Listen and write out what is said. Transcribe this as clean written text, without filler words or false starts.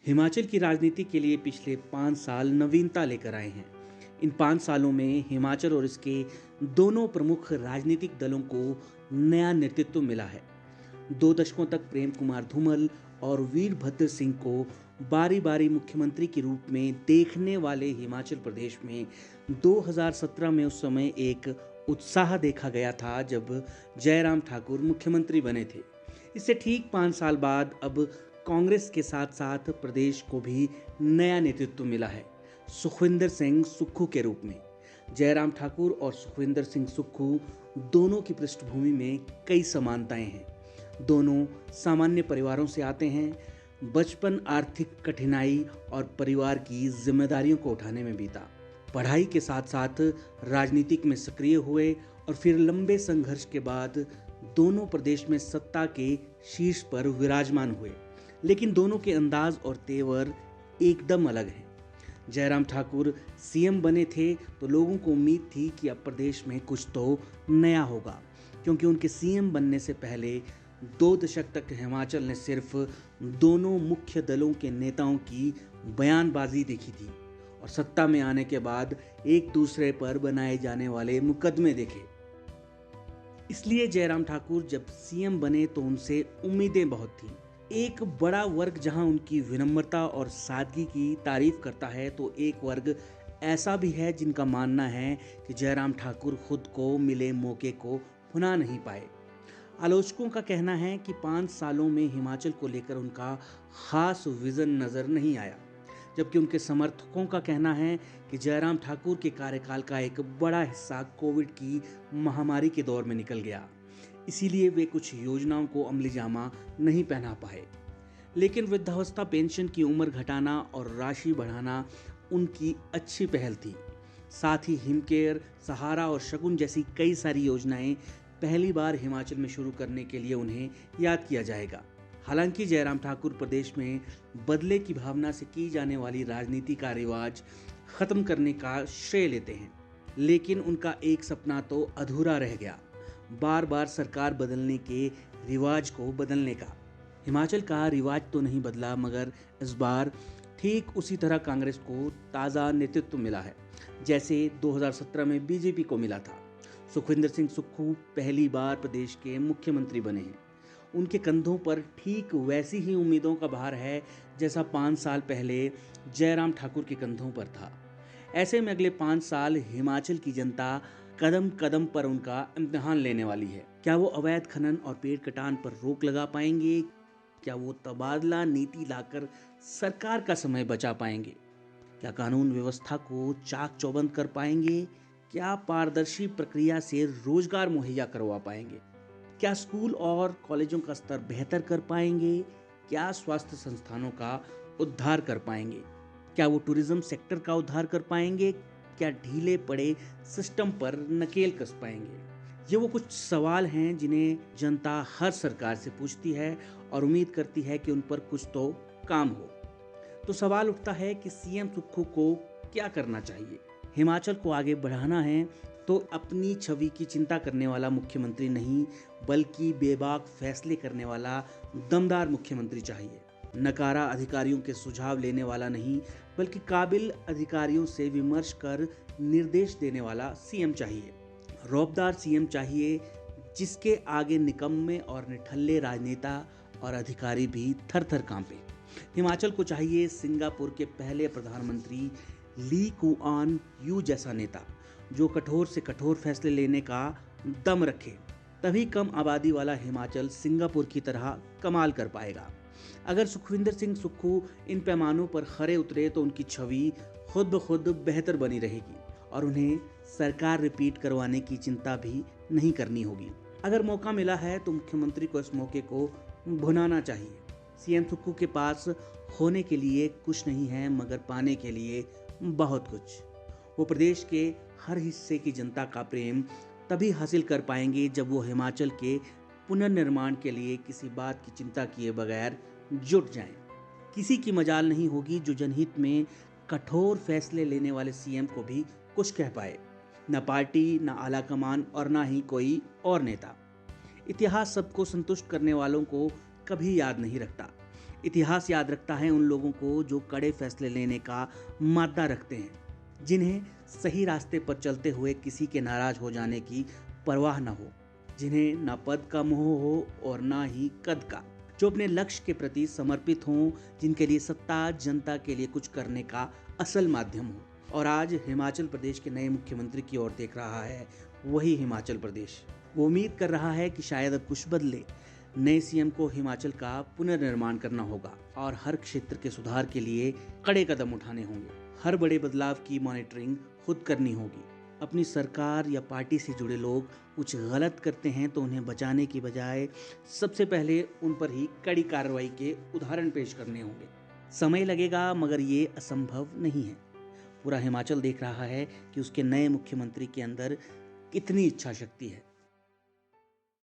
हिमाचल की राजनीति के लिए पिछले 5 साल नवीनता लेकर आए हैं। इन 5 सालों में हिमाचल और इसके दोनों प्रमुख राजनीतिक दलों को नया नेतृत्व मिला है। 2 दशकों तक प्रेम कुमार धूमल और वीरभद्र सिंह को बारी बारी मुख्यमंत्री के रूप में देखने वाले हिमाचल प्रदेश में 2017 में उस समय एक उत्साह देखा गया था जब जयराम ठाकुर मुख्यमंत्री बने थे। इससे ठीक 5 साल बाद अब कांग्रेस के साथ साथ प्रदेश को भी नया नेतृत्व मिला है, सुखविंदर सिंह सुक्खू के रूप में। जयराम ठाकुर और सुखविंदर सिंह सुक्खू दोनों की पृष्ठभूमि में कई समानताएं हैं। दोनों सामान्य परिवारों से आते हैं। बचपन आर्थिक कठिनाई और परिवार की जिम्मेदारियों को उठाने में बीता। पढ़ाई के साथ साथ राजनीतिक में सक्रिय हुए और फिर लंबे संघर्ष के बाद दोनों प्रदेश में सत्ता के शीर्ष पर विराजमान हुए। लेकिन दोनों के अंदाज और तेवर एकदम अलग हैं। जयराम ठाकुर सीएम बने थे तो लोगों को उम्मीद थी कि अब प्रदेश में कुछ तो नया होगा, क्योंकि उनके सीएम बनने से पहले 2 दशक तक हिमाचल ने सिर्फ दोनों मुख्य दलों के नेताओं की बयानबाजी देखी थी और सत्ता में आने के बाद एक दूसरे पर बनाए जाने वाले मुकदमे देखे। इसलिए जयराम ठाकुर जब सीएम बने तो उनसे उम्मीदें बहुत थीं। एक बड़ा वर्ग जहां उनकी विनम्रता और सादगी की तारीफ करता है, तो एक वर्ग ऐसा भी है जिनका मानना है कि जयराम ठाकुर खुद को मिले मौके को भुना नहीं पाए। आलोचकों का कहना है कि 5 सालों में हिमाचल को लेकर उनका खास विजन नजर नहीं आया, जबकि उनके समर्थकों का कहना है कि जयराम ठाकुर के कार्यकाल का एक बड़ा हिस्सा कोविड की महामारी के दौर में निकल गया, इसीलिए वे कुछ योजनाओं को अमलीजामा नहीं पहना पाए। लेकिन वृद्धावस्था पेंशन की उम्र घटाना और राशि बढ़ाना उनकी अच्छी पहल थी। साथ ही हिमकेयर, सहारा और शगुन जैसी कई सारी योजनाएं पहली बार हिमाचल में शुरू करने के लिए उन्हें याद किया जाएगा। हालांकि जयराम ठाकुर प्रदेश में बदले की भावना से की जाने वाली राजनीति का रिवाज खत्म करने का श्रेय लेते हैं, लेकिन उनका एक सपना तो अधूरा रह गया, बार बार सरकार बदलने के रिवाज को बदलने का। हिमाचल का रिवाज तो नहीं बदला, मगर इस बार ठीक उसी तरह कांग्रेस को ताज़ा नेतृत्व मिला है जैसे 2017 में बीजेपी को मिला था। सुखविंदर सिंह सुक्खू पहली बार प्रदेश के मुख्यमंत्री बने हैं। उनके कंधों पर ठीक वैसी ही उम्मीदों का भार है जैसा 5 साल पहले जयराम ठाकुर के कंधों पर था। ऐसे में अगले 5 साल हिमाचल की जनता कदम कदम पर उनका इम्तिहान लेने वाली है। क्या वो अवैध खनन और पेड़ कटान पर रोक लगा पाएंगे? क्या वो तबादला नीति लाकर सरकार का समय बचा पाएंगे? क्या कानून व्यवस्था को चाक चौबंद कर पाएंगे? क्या पारदर्शी प्रक्रिया से रोजगार मुहैया करवा पाएंगे? क्या स्कूल और कॉलेजों का स्तर बेहतर कर पाएंगे? क्या स्वास्थ्य संस्थानों का उद्धार कर पाएंगे? क्या वो टूरिज्म सेक्टर का उद्धार कर पाएंगे? क्या ढीले पड़े सिस्टम पर नकेल कस पाएंगे? ये वो कुछ सवाल हैं जिन्हें जनता हर सरकार से पूछती है और उम्मीद करती है कि उन पर कुछ तो काम हो। तो सवाल उठता है कि सीएम सुक्खू को क्या करना चाहिए? हिमाचल को आगे बढ़ाना है तो अपनी छवि की चिंता करने वाला मुख्यमंत्री नहीं, बल्कि बेबाक फैसले करने वाला दमदार मुख्यमंत्री चाहिए। नकारा अधिकारियों के सुझाव लेने वाला नहीं, बल्कि काबिल अधिकारियों से विमर्श कर निर्देश देने वाला सीएम चाहिए। रौबदार सीएम चाहिए जिसके आगे निकम्मे और निठल्ले राजनेता और अधिकारी भी थर थर कांपे। हिमाचल को चाहिए सिंगापुर के पहले प्रधानमंत्री ली कुआन यू जैसा नेता, जो कठोर से कठोर फैसले लेने का दम रखे। तभी कम आबादी वाला हिमाचल सिंगापुर की तरह कमाल कर पाएगा। अगर सुखविंदर सिंह सुक्खू इन पैमानों पर खरे उतरे तो उनकी छवि खुद ब खुद बेहतर बनी रहेगी और उन्हें सरकार रिपीट करवाने की चिंता भी नहीं करनी होगी। अगर मौका मिला है तो मुख्यमंत्री को इस मौके को भुनाना चाहिए। सीएम सुक्खू के पास होने के लिए कुछ नहीं है, मगर पाने के लिए बहुत कुछ। वो प्रदेश के हर हिस्से की जनता का प्रेम तभी हासिल कर पाएंगे जब वो हिमाचल के पुनर्निर्माण के लिए किसी बात की चिंता किए बगैर जुट जाएं। किसी की मजाल नहीं होगी जो जनहित में कठोर फैसले लेने वाले सीएम को भी कुछ कह पाए। न पार्टी, न आला कमान और न ही कोई और नेता। इतिहास सबको संतुष्ट करने वालों को कभी याद नहीं रखता। इतिहास याद रखता है उन लोगों को जो कड़े फैसले लेने का मादा रखते हैं, जिन्हें सही रास्ते पर चलते हुए किसी के नाराज हो जाने की परवाह न हो, जिन्हें ना पद का मोह हो और ना ही कद का, जो अपने लक्ष्य के प्रति समर्पित हों, जिनके लिए सत्ता जनता के लिए कुछ करने का असल माध्यम हो। और आज हिमाचल प्रदेश के नए मुख्यमंत्री की ओर देख रहा है वही हिमाचल प्रदेश। वो उम्मीद कर रहा है कि शायद अब कुछ बदले। नए सीएम को हिमाचल का पुनर्निर्माण करना होगा और हर क्षेत्र के सुधार के लिए कड़े कदम उठाने होंगे। हर बड़े बदलाव की मॉनिटरिंग खुद करनी होगी। अपनी सरकार या पार्टी से जुड़े लोग कुछ गलत करते हैं तो उन्हें बचाने की बजाय सबसे पहले उन पर ही कड़ी कार्रवाई के उदाहरण पेश करने होंगे। समय लगेगा मगर ये असंभव नहीं है। पूरा हिमाचल देख रहा है कि उसके नए मुख्यमंत्री के अंदर कितनी इच्छा शक्ति है।